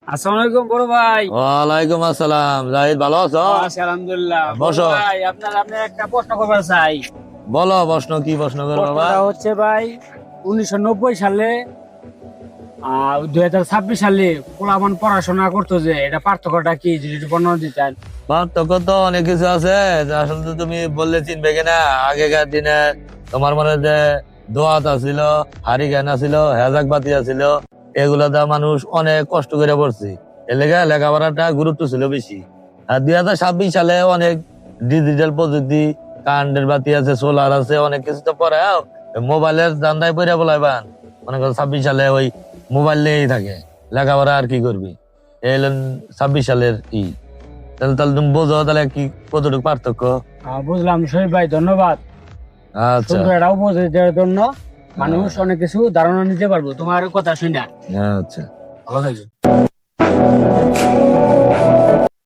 আসসালামু আলাইকুম বড় ভাই। ওয়ালাইকুম আসসালাম। জাহিদ, ভালো আছো? আছি আলহামদুলিল্লাহ। বড় বসো। ভাই, আপনার একটা প্রশ্ন করবার চাই। বলো, প্রশ্ন কি প্রশ্ন করো বাবা? প্রশ্নটা হচ্ছে ভাই, 1990 সালে 2026 সালে পোলাপান পড়াশোনা করতো, যে এটা পার্থক্যটা কি যদি একটু বর্ণনা দিতেন। পার্থক্য তো অনেক কিছু আছে, যা আসলে তো তুমি বললে চিনবে কিনা। আগেকার দিনে তোমার মনে যে দোয়াত আছিল, হাড়ি জ্ঞান আছিল, হেজাক বাতি আছিল, এগুলাতে মানুষ অনেক কষ্ট করে পড়ছে। এলাকা লেখাপড়াটা গুরুত্ব ছিল বেশি। আর 2026 সালে অনেক ডিজিটাল প্রযুক্তি, কারেন্টের বাতি আছে, সোলার আছে, অনেক কিছু তো পরে মোবাইলের দান্দায় পড়ে বলাইবান। মনে করো 26 সালে ওই মোবাইল নিয়েই থাকে, লেখাপড়া আর কি করবি। এই হলো 26 সালের তাহলে তাহলে তুমি বোঝো তাহলে কি কতটুকু পার্থক্য। বুঝলাম শহীদ ভাই, ধন্যবাদ। আচ্ছা, সুন্দর একটা উপদেশ দেওয়ার জন্য। মানুষ অনেক কিছু ধারণা নিতে পারবো তোমার কথা শুনে। আচ্ছা। ভালো থাকবে।